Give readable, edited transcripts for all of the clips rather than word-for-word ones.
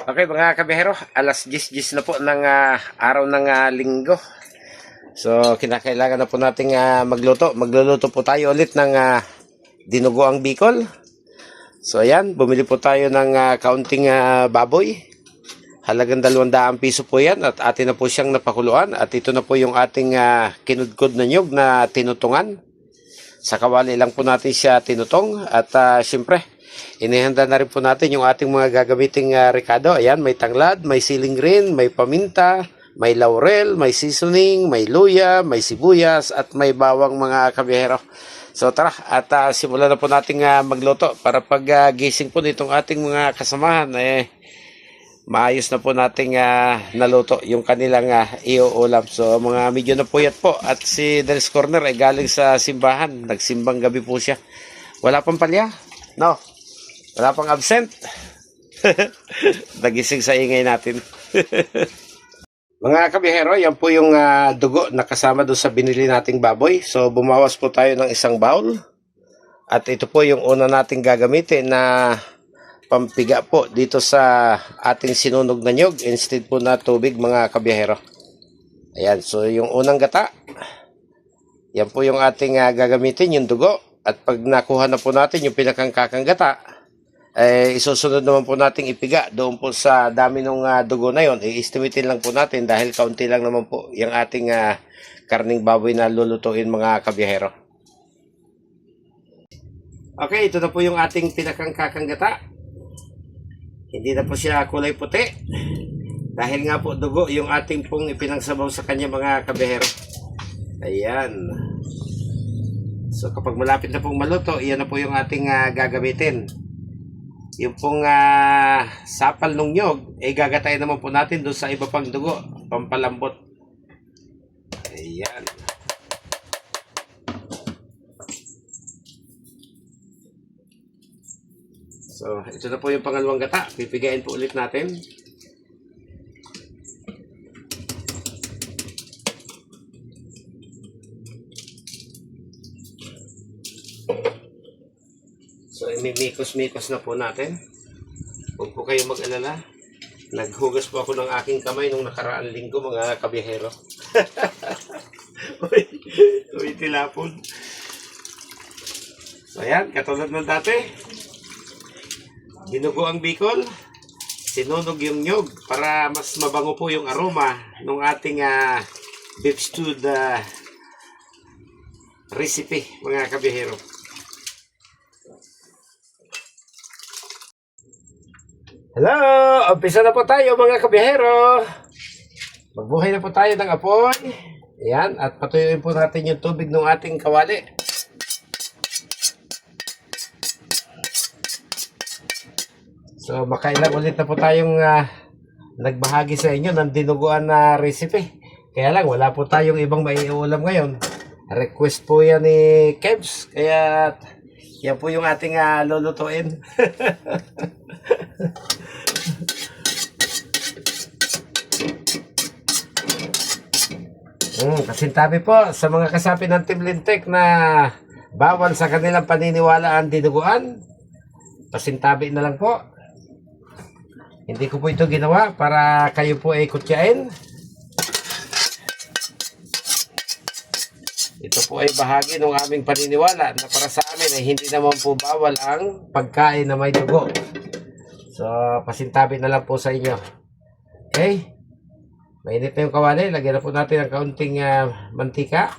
Okay mga kabihero, alas 10:10 na po ng araw ng linggo. So kinakailangan na po nating magluto. Magluluto po tayo ulit ng dinuguang bikol. So ayan, bumili po tayo ng kaunting baboy. Halagang 200 piso po yan at atin na po siyang napakuluan. At ito na po yung ating kinudkod na nyug na tinutungan. Sa kawali lang po natin siya tinutong at syempre inihanda na rin po natin yung ating mga gagamiting ricado. Ayan, may tanglad, may siling green, may paminta, may laurel, may seasoning, may luya, may sibuyas, at may bawang mga kabihero. So tara, at simulan na po natin magluto para pag gising po nitong ating mga kasamahan, maayos na po nating naluto yung kanilang iuulam. So mga medyo na puyat po at si Del's Corner ay galing sa simbahan. Nagsimbang gabi po siya. Wala pang palya? No. Wala pang absent. Nagising sa ingay natin. Mga kabihero, yan po yung dugo na kasama doon sa binili nating baboy. So bumawas po tayo ng isang bowl. At ito po yung una nating gagamitin na pampiga po dito sa ating sinunog na nyog instead po na tubig mga kabihero. Ayan, so yung unang gata. Yan po yung ating gagamitin, yung dugo. At pag nakuha na po natin yung pinakangkakang gata, isusunod naman po nating ipiga doon po sa dami ng dugo na yon. I-estimatein lang po natin dahil kaunti lang naman po yung ating karning baboy na lulutuin mga kabiyahero. Okay, ito na po yung ating pinakangkakang gata. Hindi na po siya kulay puti dahil nga po dugo yung ating pong ipinangsabaw sa kanya mga kabiyahero. Ayan. So kapag malapit na pong maluto, iyan na po yung ating gagamitin. Yung pong sapal ng nyog, gagatayin naman po natin doon sa iba pang dugo, pampalambot. Ayan. So, ito na po yung pangalawang gata. Pipigain po ulit natin. So, imimikos-mikos na po natin. Huwag po kayo mag-alala. Naghugas po ako ng aking kamay nung nakaraang linggo, mga kabiyahero. Uy, tilapon. So, ayan, katulad ng dati. Dinugo ang bikol. Sinunog yung nyog para mas mabango po yung aroma ng ating beef stew recipe, mga kabiyahero. Hello! Umpisa na po tayo mga kabiyahero. Magbuhay na po tayo ng apoy. Ayan, at patuyuin po natin yung tubig ng ating kawali. So makailang ulit na po tayong nagbahagi sa inyo ng dinuguan na recipe. Kaya lang wala po tayong ibang maiulam ngayon. Request po yan ni Kebs. Kaya yan po yung ating lulutuin. Kasintabi po sa mga kasapi ng Team Lintek na bawal sa kanilang paniniwala ang dinuguan. Pasintabi na lang po. Hindi ko po ito ginawa para kayo po ay kutyain. Ito po ay bahagi ng aming paniniwala na para sa amin ay hindi naman po bawal ang pagkain na may dugo. So, pasintabi na lang po sa inyo. Okay? Mainit na yung kawali. Lagyan na po natin ang kaunting mantika.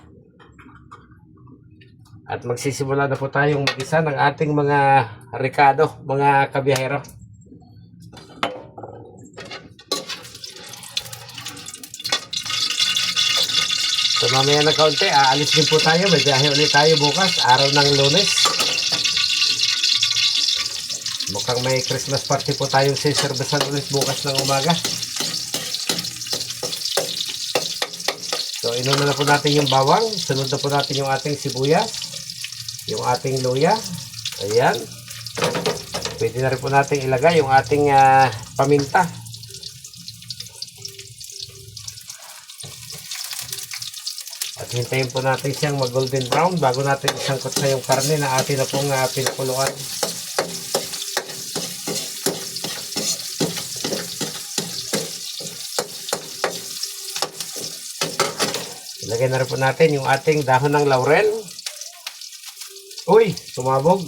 At magsisimula na po tayong mag-isa ng ating mga ricado, mga kabiyahero. So mamaya na kaunti, aalis din po tayo. May biyahe ulit tayo bukas, araw ng Lunes. Mukhang may Christmas party po tayong siserbesan ulit bukas ng umaga. So inuna na po natin yung bawang. Sunod na po natin yung ating sibuyas. Yung ating luya. Ayan. Pwede na rin po natin ilagay yung ating paminta. At hintayin po natin siyang mag golden brown bago natin isangkot na yung karne na atin na pong pinakuluan. Ilagay na rin po natin yung ating dahon ng laurel. Uy, sumabog.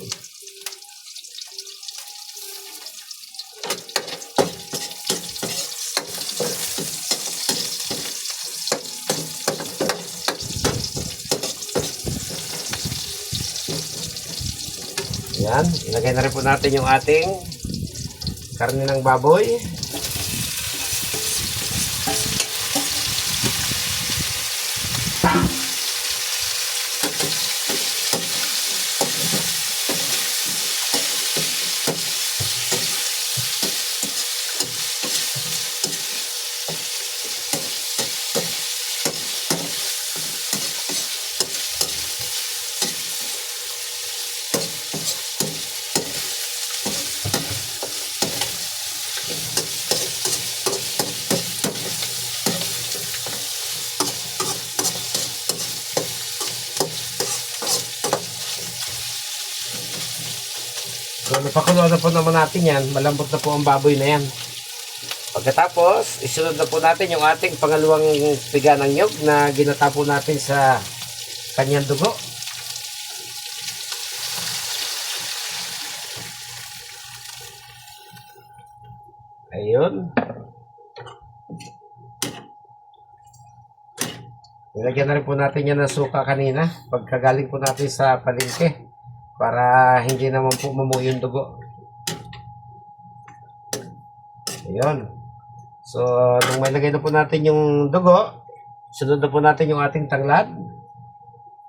Yan, ilagay na rin po natin yung ating karne ng baboy. So, napakulo na po naman natin yan. Malambot na po ang baboy na yan. Pagkatapos, isunod na po natin yung ating pangalawang piga ng nyog na ginata po natin sa kanyang dugo. Ayun. Nilagyan na rin po natin yan ng suka kanina. Pagkagaling po natin sa palengke. Para hindi naman po mamuyo yung dugo. Ayun. So, nung may lagay na po natin yung dugo, sunod na po natin yung ating tanglad.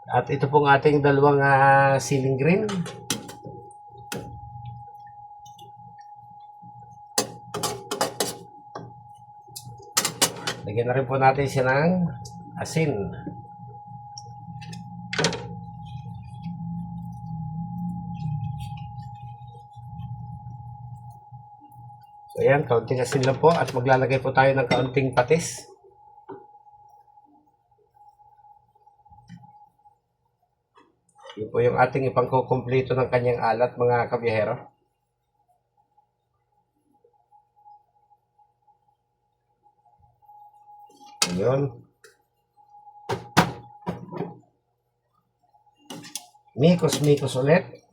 At ito pong ating dalawang ceiling green. Lagyan na rin po natin siya ng asin. So, ayan, kaunting asin lang po at maglalagay po tayo ng kaunting patis. Yun po yung ating ipangkukumplito ng kanyang alat, mga kabiyahero. Ayun. Mikos-mikos ulit.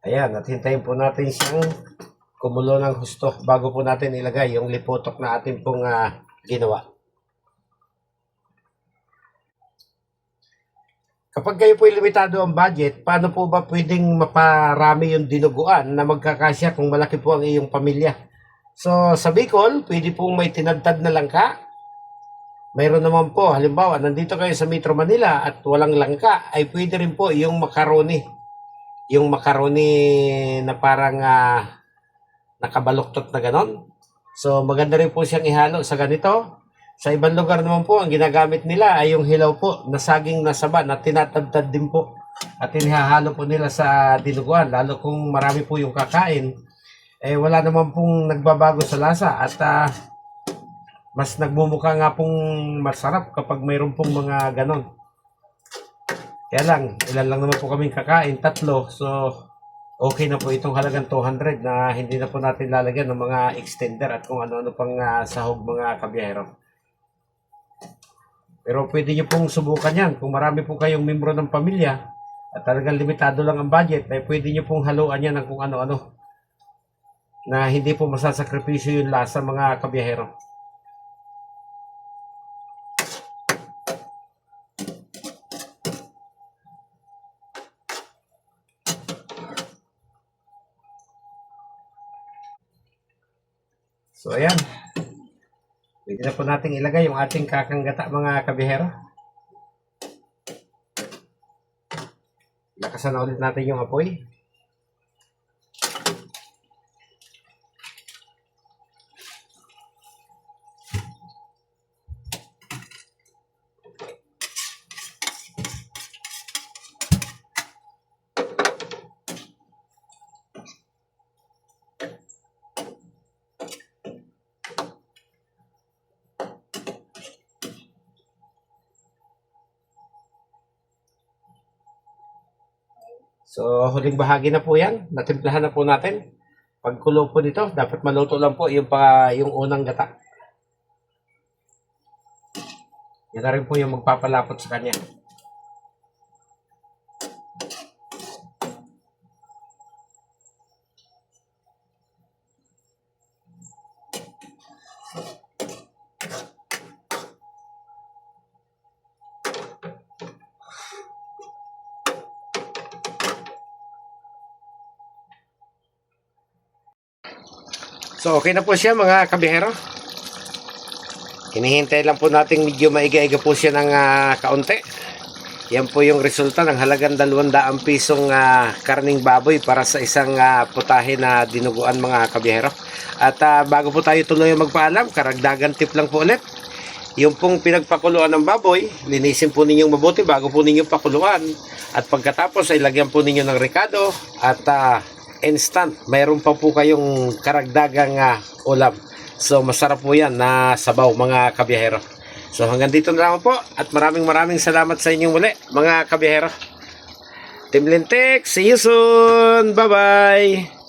Ayan, at hintayin po natin siyang kumulo ng husto bago po natin ilagay yung lipotok na ating pong ginawa. Kapag kayo po limitado ang budget, paano po ba pwedeng maparami yung dinuguan na magkakasya kung malaki po ang iyong pamilya? So, sa Bicol, pwede pong may tinadtad na langka. Mayroon naman po, halimbawa, nandito kayo sa Metro Manila at walang langka, ay pwede rin po yung macaroni. Yung macaroni na parang nakabaluktot na ganon. So, maganda rin po siyang ihalo sa ganito. Sa ibang lugar naman po, ang ginagamit nila ay yung hilaw po na saging na saba na tinatadtad din po. At inihahalo po nila sa dinuguan, lalo kung marami po yung kakain. Eh, wala naman pong nagbabago sa lasa at mas nagmumukha nga pong masarap kapag mayroon pong mga ganon. Kaya lang, ilan lang naman po kaming kakain, 3. So, okay na po itong halagang 200 na hindi na po natin lalagyan ng mga extender at kung ano-ano pang sahog, mga kabiyahero. Pero pwede nyo pong subukan yan. Kung marami po kayong membro ng pamilya at talagang limitado lang ang budget, ay pwede nyo pong haluan yan ng kung ano-ano na hindi po masasakripisyo yung lasa, mga kabiyahero. So, ayan. Pwede na po natin ilagay yung ating kakanggata, mga kabihero. Lakasan na ulit natin yung apoy. So, huling bahagi na po yan. Natimplahan na po natin. Pagkulo po nito, dapat maluto lang po yung unang gata. Yan na rin po yung magpapalapot sa kanya. So, okay na po siya mga kabihero. Hinihintay lang po natin medyo maiga-iga po siya ng kaunti. Yan po yung resulta ng halagang 200 pisong karning baboy para sa isang putahe na dinuguan mga kabihero. At bago po tayo tuloy magpaalam, karagdagan tip lang po ulit. Yung pong pinagpakuluan ng baboy, linisin po ninyong mabuti bago po ninyong pakuluan. At pagkatapos ay lagyan po ninyo ng rekado at instant, mayroon pa po kayong karagdagang ulam. So masarap po yan na sabaw mga kabiyahero. So hanggang dito na lang po at maraming salamat sa inyong muli mga kabiyahero. Team Lintik, see you soon. Bye bye.